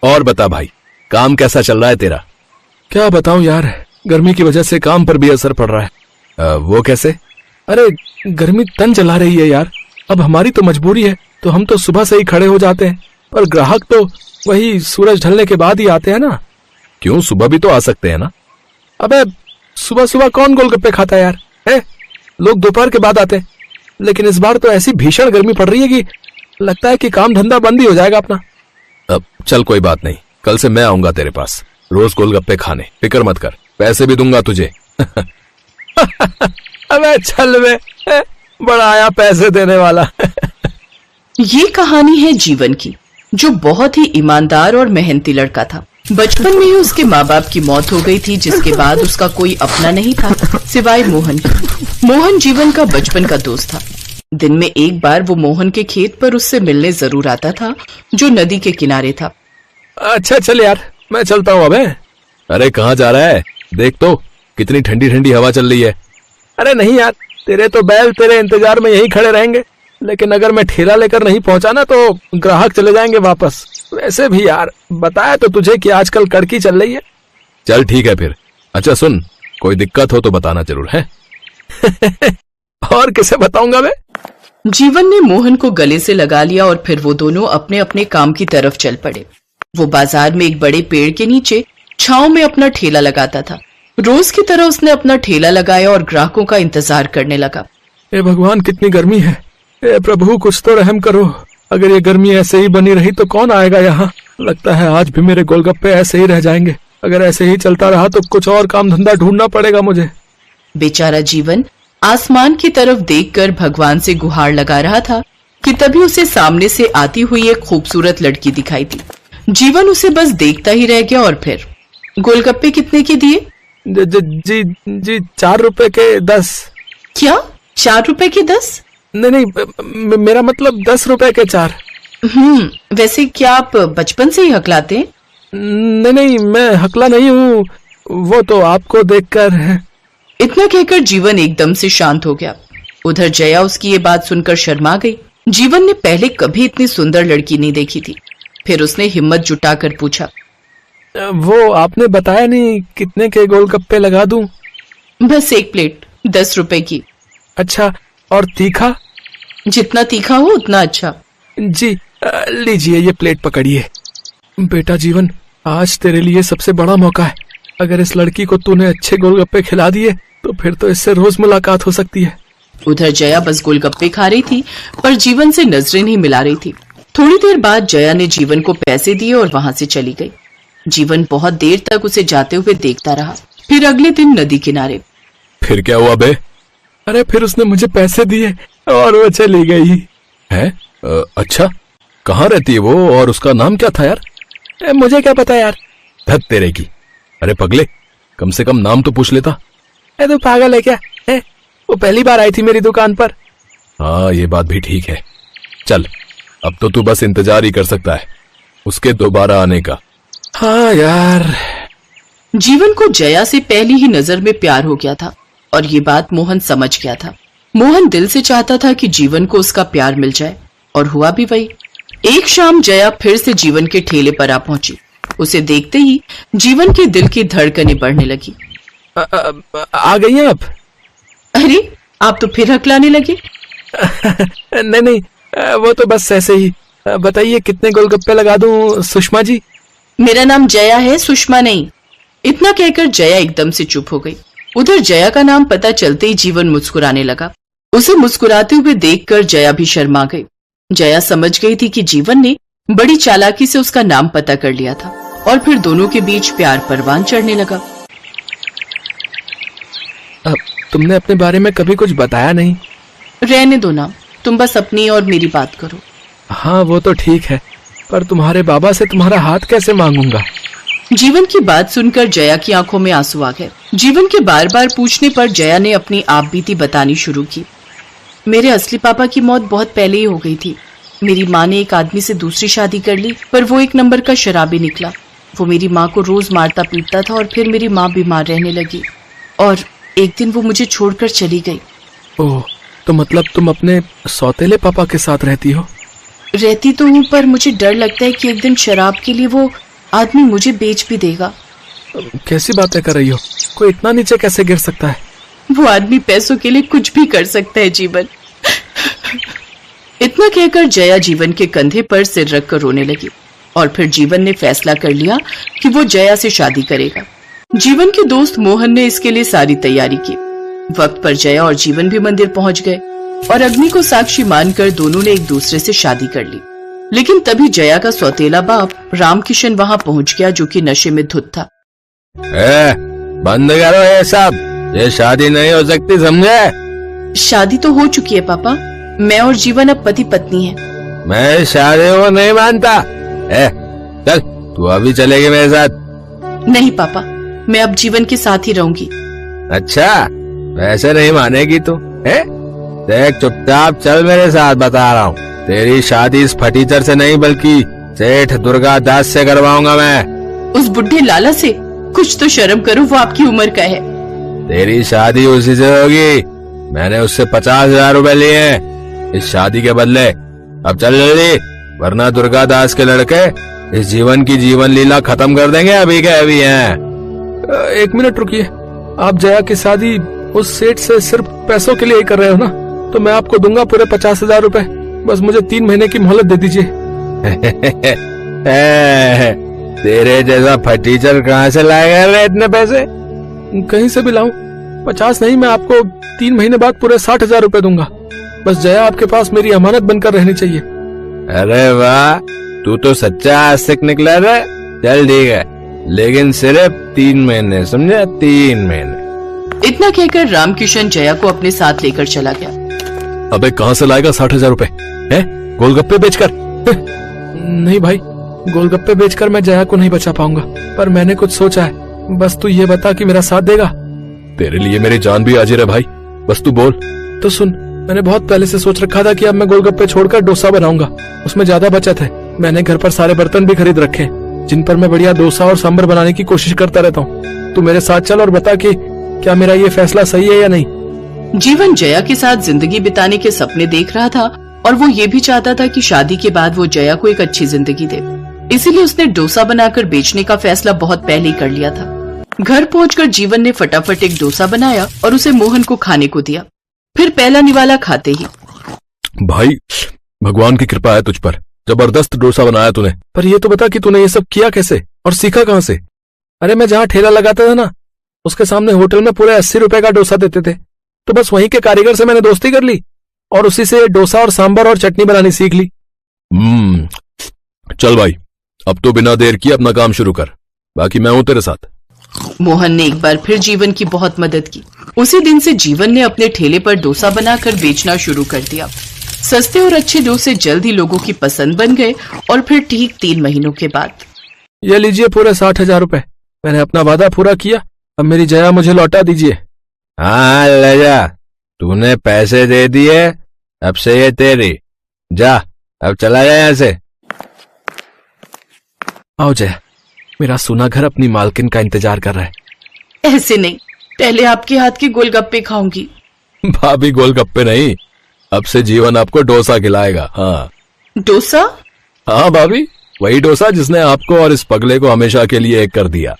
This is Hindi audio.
और बता भाई, काम कैसा चल रहा है तेरा? क्या बताऊं यार, गर्मी की वजह से काम पर भी असर पड़ रहा है। वो कैसे? अरे गर्मी तन जला रही है यार। अब हमारी तो मजबूरी है, तो हम तो सुबह से ही खड़े हो जाते हैं, पर ग्राहक तो वही सूरज ढलने के बाद ही आते हैं ना। क्यों, सुबह भी तो आ सकते हैं ना? अबे सुबह सुबह कौन गोलगप्पे खाता है यार, है? लोग दोपहर के बाद आते हैं। लेकिन इस बार तो ऐसी भीषण गर्मी पड़ रही है कि लगता है कि काम धंधा बंद ही हो जाएगा अपना। अब चल कोई बात नहीं, कल से मैं आऊंगा तेरे पास रोज गोलगप्पे खाने, फिक्र मत कर, पैसे भी दूंगा तुझे। अबे चल बे, बड़ा आया पैसे देने वाला। ये कहानी है जीवन की, जो बहुत ही ईमानदार और मेहनती लड़का था। बचपन में ही उसके माँ बाप की मौत हो गई थी, जिसके बाद उसका कोई अपना नहीं था सिवाय मोहन के। मोहन जीवन का बचपन का दोस्त था। दिन में एक बार वो मोहन के खेत पर उससे मिलने जरूर आता था, जो नदी के किनारे था। अच्छा चल यार, मैं चलता हूँ। अबे अरे कहाँ जा रहा है? देख तो कितनी ठंडी ठंडी हवा चल रही है। अरे नहीं यार, तेरे तो बैल तेरे इंतजार में यहीं खड़े रहेंगे, लेकिन अगर मैं ठेला लेकर नहीं पहुंचा ना तो ग्राहक चले जाएंगे वापस। वैसे भी यार बताया तो तुझे कि आजकल कड़की चल रही है। चल ठीक है फिर। अच्छा सुन, कोई दिक्कत हो तो बताना जरूर है। और किसे बताऊंगा मैं? जीवन ने मोहन को गले से लगा लिया और फिर वो दोनों अपने अपने काम की तरफ चल पड़े। वो बाजार में एक बड़े पेड़ के नीचे छांव में अपना ठेला लगाता था। रोज की तरह उसने अपना ठेला लगाया और ग्राहकों का इंतजार करने लगा। ए भगवान, कितनी गर्मी है। ए प्रभु, कुछ तो रहम करो। अगर ये गर्मी ऐसे ही बनी रही तो कौन आएगा यहाँ। लगता है आज भी मेरे गोलगप्पे ऐसे ही रह जाएंगे। अगर ऐसे ही चलता रहा तो कुछ और काम धंधा ढूंढना पड़ेगा मुझे। बेचारा जीवन आसमान की तरफ देखकर भगवान से गुहार लगा रहा था कि तभी उसे सामने से आती हुई एक खूबसूरत लड़की दिखाई दी। जीवन उसे बस देखता ही रह गया और फिर गोलगप्पे कितने के दिए? जी 4 रुपए के 10। क्या 4 रुपए के 10? नहीं, मेरा मतलब 10 रुपए के 4। वैसे क्या आप बचपन से ही हकलाते हैं? नहीं, मैं हकला नहीं हूँ, वो तो आपको देखकर। इतना कहकर जीवन एकदम से शांत हो गया। उधर जया उसकी ये बात सुनकर शर्मा गई। जीवन ने पहले कभी इतनी सुंदर लड़की नहीं देखी थी। फिर उसने हिम्मत जुटाकर पूछा, वो आपने बताया नहीं कितने के गोलगप्पे लगा दूं? बस 1 प्लेट 10 रुपए की। अच्छा, और तीखा? जितना तीखा हो उतना अच्छा। जी लीजिए, ये प्लेट पकड़िए। बेटा जीवन, आज तेरे लिए सबसे बड़ा मौका है। अगर इस लड़की को तूने अच्छे गोलगप्पे खिला दिए तो फिर तो इससे रोज मुलाकात हो सकती है। उधर जया बस गोलगप्पे खा रही थी, पर जीवन से नजरें नहीं मिला रही थी। थोड़ी देर बाद जया ने जीवन को पैसे दिए और वहां से चली गई। जीवन बहुत देर तक उसे जाते हुए देखता रहा। फिर अगले दिन नदी किनारे। फिर क्या हुआ बे? अरे फिर उसने मुझे पैसे दिए और वो चली गई है। अच्छा, कहाँ रहती है वो और उसका नाम क्या था यार? मुझे क्या पता यार। धत तेरे की। अरे पगले, कम से कम नाम तो पूछ लेता। तू पागल है क्या? वो पहली बार आई थी मेरी दुकान पर। हाँ, ये बात भी ठीक है। चल, अब तो तू बस इंतजार ही कर सकता है उसके दोबारा आने का। हाँ यार। जीवन को जया से पहली ही नजर में प्यार हो गया था और ये बात मोहन समझ गया था। मोहन दिल से चाहता था कि जीवन को उसका प्यार मिल जाए, और हुआ भी वही। एक शाम जया फिर से जीवन के ठेले पर आ पहुंची। उसे देखते ही जीवन के दिल की धड़कनें बढ़ने लगी। आ गई हैं आप? अरे, आप तो फिर हकलाने लगे। नहीं, वो तो बस ऐसे ही। बताइए कितने गोलगप्पे लगा दूं सुषमा जी? मेरा नाम जया है, सुषमा नहीं। इतना कहकर जया एकदम से चुप हो गई। उधर जया का नाम पता चलते ही जीवन मुस्कुराने लगा। उसे मुस्कुराते हुए देखकर जया भी शर्मा गई। जया समझ गई थी कि जीवन ने बड़ी चालाकी से उसका नाम पता कर लिया था और फिर दोनों के बीच प्यार परवान चढ़ने लगा। तुमने अपने बारे में कभी कुछ बताया नहीं। रहने दो ना, तुम बस अपनी और मेरी बात करो। हाँ वो तो ठीक है, पर तुम्हारे बाबा से तुम्हारा हाथ कैसे मांगूंगा? जीवन की बात सुनकर जया की आंखों में आंसू आ गए। जीवन के बार बार पूछने पर जया ने अपनी आपबीती बतानी शुरू की। मेरे असली पापा की मौत बहुत पहले ही हो गई थी। मेरी माँ ने एक आदमी से दूसरी शादी कर ली, पर वो एक नंबर का शराबी निकला। वो मेरी माँ को रोज मारता पीटता था और फिर मेरी माँ बीमार रहने लगी और एक दिन वो मुझे छोड़कर चली गई। ओह, तो मतलब तुम अपने सौतेले पापा के साथ रहती हो? रहती तो हूँ, पर मुझे डर लगता है कि एक दिन शराब के लिए वो आदमी मुझे बेच भी देगा। कैसी बातें कर रही हो? कोई इतना नीचे कैसे गिर सकता है? वो आदमी पैसों के लिए कुछ भी कर सकता है जीवन। इतना कहकर जया जीवन के कंधे पर सिर रखकर रोने लगी और फिर जीवन ने फैसला कर लिया कि वो जया से शादी करेगा। जीवन के दोस्त मोहन ने इसके लिए सारी तैयारी की। वक्त पर जया और जीवन भी मंदिर पहुंच गए और अग्नि को साक्षी मानकर दोनों ने एक दूसरे से शादी कर ली। लेकिन तभी जया का सौतेला बाप रामकिशन वहां पहुंच गया, जो कि नशे में धुत था। बंद करो ये सब, ये शादी नहीं हो सकती, समझे? शादी तो हो चुकी है पापा, मैं और जीवन अब पति पत्नी हैं। मैं शादी को नहीं मानता। चल तू अभी चलेगी मेरे साथ? नहीं पापा, मैं अब जीवन के साथ ही रहूंगी। अच्छा, वैसे नहीं मानेगी तू? देख चुपचाप चल मेरे साथ, बता रहा हूँ। तेरी शादी इस फटीचर से नहीं बल्कि सेठ दुर्गा दास से करवाऊंगा मैं। उस बुढ़े लाला से? कुछ तो शर्म करो, वो आपकी उम्र का है। तेरी शादी उसी से होगी। मैंने उससे 50,000 रुपए लिए हैं इस शादी के बदले। अब चल जल्दी, वरना दुर्गा दास के लड़के इस जीवन की जीवन लीला खत्म कर देंगे अभी के अभी हैं। एक मिनट रुकिए, आप जया की शादी उस सेठ से सिर्फ पैसों के लिए ही कर रहे हो ना? तो मैं आपको दूंगा पूरे 50,000 रुपए। बस मुझे 3 महीने की मोहलत दे दीजिए। तेरे जैसा फटीचर कहाँ से लाएगा रे इतने पैसे? कहीं से भी लाऊं? 50 नहीं, मैं आपको 3 महीने बाद पूरे 60,000 रुपए दूंगा। बस जया आपके पास मेरी अमानत बनकर रहनी चाहिए। अरे वाह, तू तो सच्चा आस्तिक निकला रे। चल ठीक है, लेकिन सिर्फ 3 महीने, समझा? 3 महीने। इतना कहकर रामकिशन जया को अपने साथ लेकर चला गया। अबे कहाँ से लाएगा 60,000 रुपए? गोलगप्पे बेचकर? नहीं भाई, गोलगप्पे बेचकर मैं जया को नहीं बचा पाऊंगा, पर मैंने कुछ सोचा है। बस तू ये बता कि मेरा साथ देगा? तेरे लिए मेरी जान भी हाजिर है भाई, बस तू बोल। तो सुन, मैंने बहुत पहले से सोच रखा था कि अब मैं गोलगप्पे छोड़कर डोसा बनाऊंगा। उसमें ज्यादा बचत है। मैंने घर पर सारे बर्तन भी खरीद रखे हैं, जिन पर मैं बढ़िया डोसा और सांभर बनाने की कोशिश करता रहता हूँ। तू मेरे साथ चल और बता कि क्या मेरा ये फैसला सही है या नहीं। जीवन जया के साथ जिंदगी बिताने के सपने देख रहा था और वो ये भी चाहता था कि शादी के बाद वो जया को एक अच्छी जिंदगी दे। इसीलिए उसने डोसा बनाकर बेचने का फैसला बहुत पहले ही कर लिया था। घर पहुंचकर जीवन ने फटाफट एक डोसा बनाया और उसे मोहन को खाने को दिया। फिर पहला निवाला खाते ही, भाई भगवान की कृपा है तुझ पर, जबरदस्त डोसा बनाया तूने। पर ये तो बता कि तूने ये सब किया कैसे और सीखा कहाँ से? अरे मैं जहाँ ठेला लगाता था ना, उसके सामने होटल में पूरे 80 रुपए का डोसा देते थे। तो बस वहीं के कारीगर से मैंने दोस्ती कर ली और उसी से डोसा और सांभर और चटनी बनानी सीख ली। चल भाई, अब तो बिना देर किए अपना काम शुरू कर, बाकी मैं हूं तेरे साथ। मोहन ने एक बार फिर जीवन की बहुत मदद की। उसी दिन से जीवन ने अपने ठेले पर डोसा बनाकर बेचना शुरू कर दिया। सस्ते और अच्छे डोसे जल्द ही लोगों की पसंद बन गए और फिर ठीक 3 महीनों के बाद, ये लीजिए पूरे 60,000 रुपए। मैंने अपना वादा पूरा किया, अब मेरी जया मुझे लौटा दीजिए। हाँ ले जा, तूने पैसे दे दिए, अब से ये तेरी। जा, अब चला जा यहाँ से। आओ जया, मेरा सोना घर अपनी मालकिन का इंतजार कर रहा है। ऐसे नहीं, पहले आपके हाथ के गोलगप्पे खाऊंगी। भाभी गोलगप्पे नहीं, अब से जीवन आपको डोसा खिलाएगा। हाँ डोसा? हाँ भाभी, वही डोसा जिसने आपको और इस पगले को हमेशा के लिए एक कर दिया।